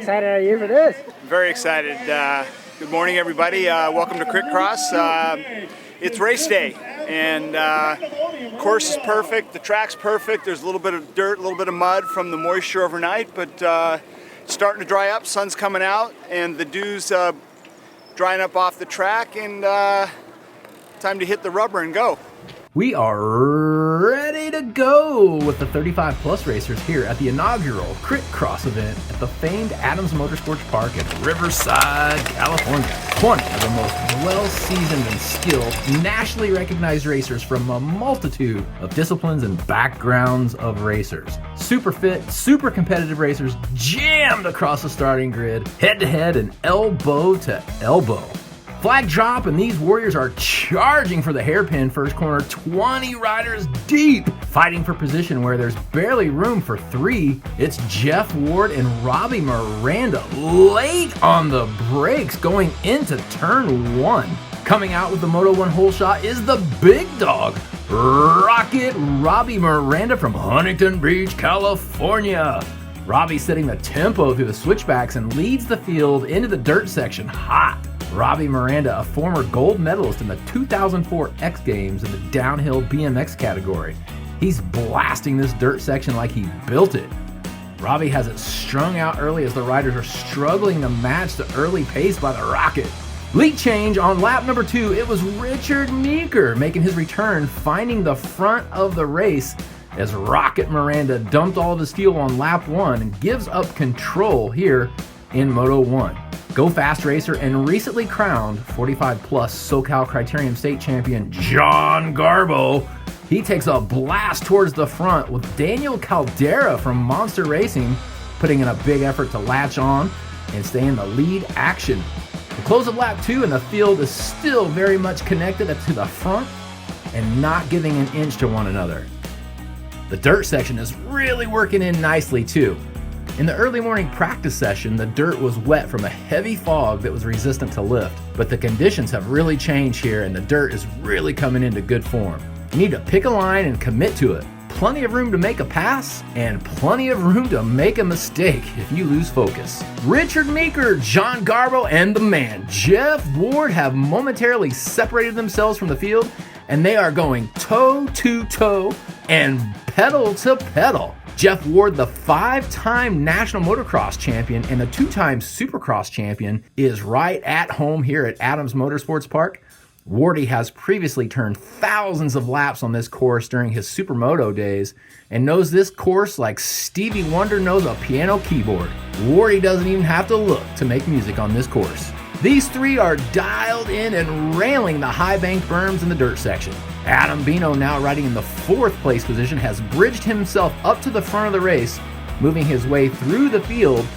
excited are you for this? Very excited. Good morning, everybody. Welcome to Critcross. It's race day, and course is perfect. The track's perfect. There's a little bit of dirt, a little bit of mud from the moisture overnight, but it's starting to dry up. Sun's coming out, and the dew's drying up off the track, and time to hit the rubber and go. We are ready to go with the 35 plus racers here at the inaugural Critcross event at the famed Adams Motorsports Park in Riverside, California. 20 of the most well-seasoned and skilled, nationally recognized racers from a multitude of disciplines and backgrounds of racers. Super fit, super competitive racers jammed across the starting grid, head-to-head and elbow to elbow. Flag drop, and these warriors are charging for the hairpin first corner, 20 riders deep, fighting for position where there's barely room for three. It's Jeff Ward and Robbie Miranda late on the brakes going into turn one. Coming out with the Moto 1 hole shot is the big dog, Rocket Robbie Miranda from Huntington Beach, California. Robbie setting the tempo through the switchbacks and leads the field into the dirt section hot. Robbie Miranda, a former gold medalist in the 2004 X Games in the downhill BMX category. He's blasting this dirt section like he built it. Robbie has it strung out early as the riders are struggling to match the early pace by the Rocket. Lead change on lap number 2, it was Richard Meeker making his return, finding the front of the race as Rocket Miranda dumped all of his fuel on lap 1 and gives up control here in Moto 1. Go Fast racer and recently crowned 45 plus SoCal Criterium State Champion John Garbo. He takes a blast towards the front with Daniel Caldera from Monster Racing putting in a big effort to latch on and stay in the lead action. The close of lap 2 and the field is still very much connected to the front and not giving an inch to one another. The dirt section is really working in nicely too. In the early morning practice session, the dirt was wet from a heavy fog that was resistant to lift, but the conditions have really changed here and the dirt is really coming into good form. You need to pick a line and commit to it. Plenty of room to make a pass and plenty of room to make a mistake if you lose focus. Richard Meeker, John Garbo, and the man Jeff Ward have momentarily separated themselves from the field, and they are going toe to toe and pedal to pedal. Jeff Ward, the 5-time national motocross champion and the 2-time supercross champion, is right at home here at Adams Motorsports Park. Wardy has previously turned thousands of laps on this course during his Supermoto days and knows this course like Stevie Wonder knows a piano keyboard. Wardy doesn't even have to look to make music on this course. These three are dialed in and railing the high bank berms in the dirt section. Adam Bino, now riding in the 4th place position, has bridged himself up to the front of the race, moving his way through the field,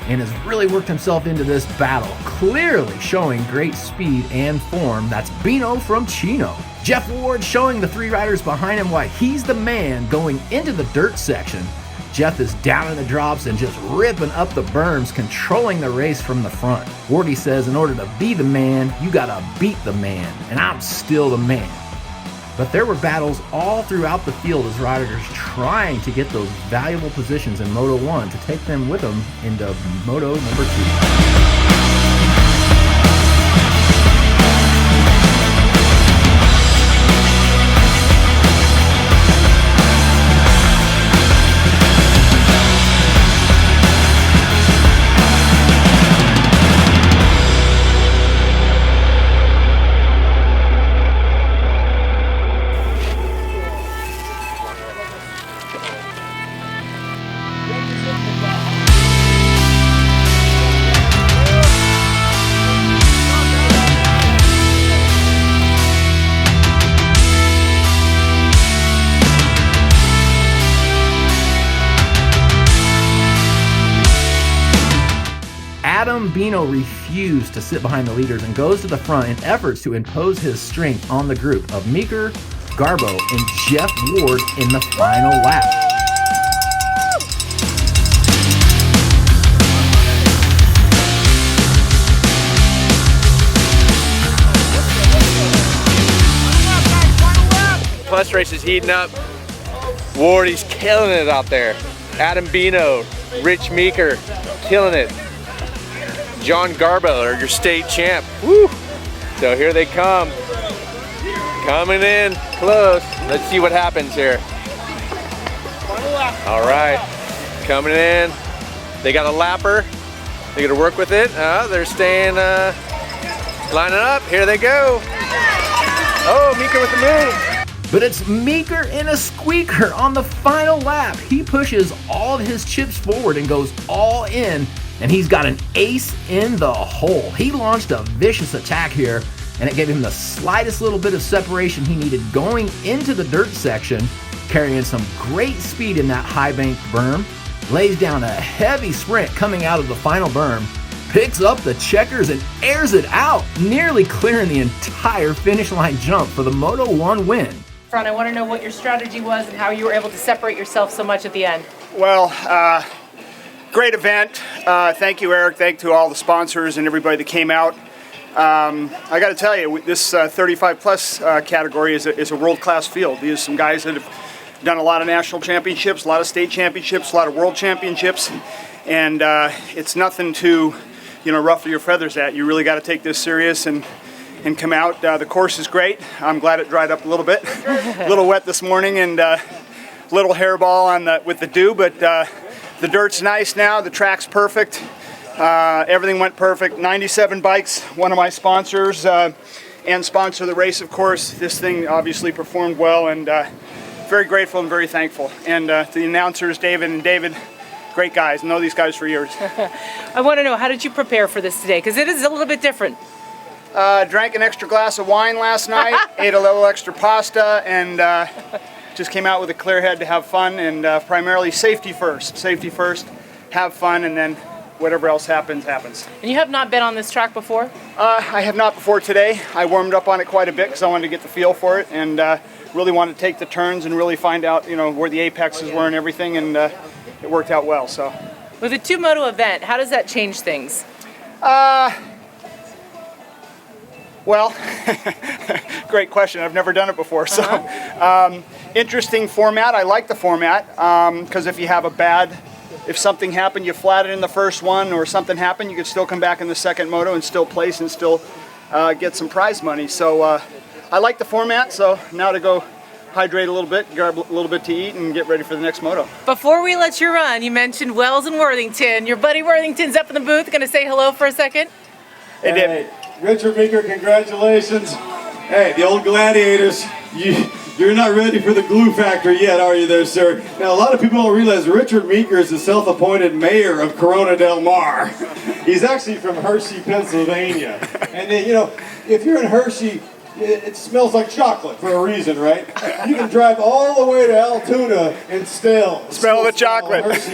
and has really worked himself into this battle, clearly showing great speed and form. That's Bino from Chino. Jeff Ward showing the 3 riders behind him why he's the man going into the dirt section. Jeff is down in the drops and just ripping up the berms, controlling the race from the front. Wardy says in order to be the man, you gotta beat the man, and I'm still the man. But there were battles all throughout the field as riders trying to get those valuable positions in Moto 1 to take them with them into Moto number 2. Adam Bino refused to sit behind the leaders and goes to the front in efforts to impose his strength on the group of Meeker, Garbo, and Jeff Ward in the final lap. Plus race is heating up. Ward, he's killing it out there. Adam Bino, Rich Meeker, killing it. John Garbo, or your state champ. Woo! So here they come. Coming in close. Let's see what happens here. All right, coming in. They got a lapper. They got to work with it. They're staying, lining up. Here they go. Oh, Meeker with the move. But it's Meeker in a squeaker on the final lap. He pushes all of his chips forward and goes all in, and he's got an ace in the hole. He launched a vicious attack here, and it gave him the slightest little bit of separation he needed going into the dirt section, carrying some great speed in that high bank berm, lays down a heavy sprint coming out of the final berm, picks up the checkers and airs it out, nearly clearing the entire finish line jump for the Moto 1 win. Front, I want to know what your strategy was and how you were able to separate yourself so much at the end. Well, great event. Thank you, Eric. Thank you to all the sponsors and everybody that came out. I got to tell you, this 35 plus category is a world-class field. These are some guys that have done a lot of national championships, a lot of state championships, a lot of world championships, and it's nothing to, ruffle your feathers at. You really got to take this serious and come out. The course is great. I'm glad it dried up a little bit, a little wet this morning, and little hairball with the dew, but the dirt's nice now. The track's perfect. Everything went perfect. 97 bikes, one of my sponsors, and sponsor of the race, of course. This thing obviously performed well, and very grateful and very thankful. And to the announcers, David and David, great guys. Know these guys for years. I want to know, how did you prepare for this today? Because it is a little bit different. Drank an extra glass of wine last night, ate a little extra pasta, and just came out with a clear head to have fun, and primarily safety first. Safety first, have fun, and then whatever else happens, happens. And you have not been on this track before? I have not before today. I warmed up on it quite a bit because I wanted to get the feel for it, and really wanted to take the turns and really find out, where the apexes were and everything, and it worked out well. So, with a two-moto event, how does that change things? Well, great question. I've never done it before, so interesting format. I like the format because if something happened, you flatted in the first one, or something happened, you could still come back in the second moto and still place and still get some prize money. So I like the format. So now to go hydrate a little bit, grab a little bit to eat, and get ready for the next moto. Before we let you run, you mentioned Wells and Worthington. Your buddy Worthington's up in the booth. Going to say hello for a second? Hey, Dave. Richard Meeker, congratulations. Hey, the old gladiators, you're not ready for the glue factory yet, are you there, sir? Now, a lot of people don't realize Richard Meeker is the self-appointed mayor of Corona del Mar. He's actually from Hershey, Pennsylvania. And if you're in Hershey, it smells like chocolate for a reason, right? You can drive all the way to Altoona and still smell the chocolate. Hershey,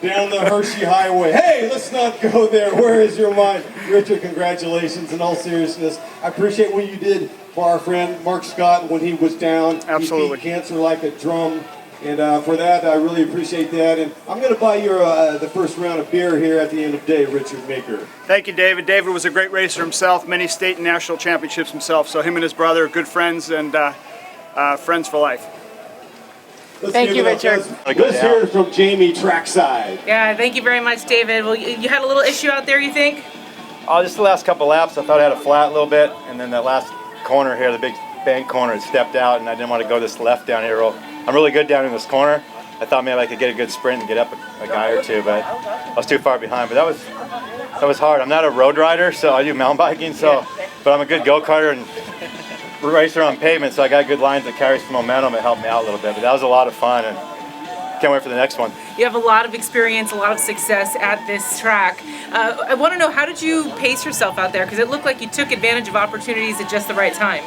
down the Hershey Highway. Hey, let's not go there. Where is your mind? Richard, congratulations. In all seriousness, I appreciate what you did for our friend Mark Scott when he was down. Absolutely. He beat cancer like a drum. And for that, I really appreciate that. And I'm going to buy you the first round of beer here at the end of the day, Richard Meeker. Thank you, David. David was a great racer himself, many state and national championships himself. So him and his brother are good friends and friends for life. Thank you, Richard. Let's hear it from Jamie trackside. Yeah, thank you very much, David. Well, you had a little issue out there, you think? Just the last couple laps, I thought I had a flat a little bit, and then that last corner here, the big bank corner, it stepped out, and I didn't want to go this left down here. I'm really good down in this corner. I thought maybe I could get a good sprint and get up a guy or two, but I was too far behind. But that was hard. I'm not a road rider, so I do mountain biking. But I'm a good go-karter and racer on pavement, so I got good lines that carry some momentum. It helped me out a little bit. But that was a lot of fun, and can't wait for the next one. You have a lot of experience, a lot of success at this track. I want to know, how did you pace yourself out there? Because it looked like you took advantage of opportunities at just the right time.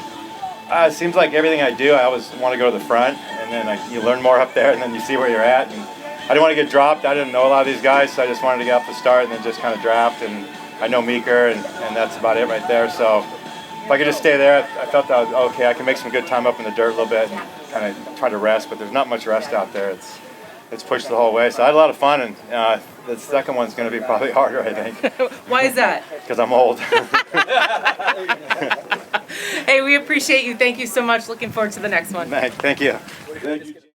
It seems like everything I do, I always want to go to the front, and then you learn more up there, and then you see where you're at. And I didn't want to get dropped. I didn't know a lot of these guys, so I just wanted to get off the start and then just kind of draft. And I know Meeker, and that's about it right there. So if I could just stay there, I felt that okay, I can make some good time up in the dirt a little bit and kind of try to rest. But there's not much rest out there. It's pushed the whole way. So I had a lot of fun, and the second one's going to be probably harder, I think. Why is that? Because I'm old. Hey, we appreciate you. Thank you so much. Looking forward to the next one. Thank you. Thank you.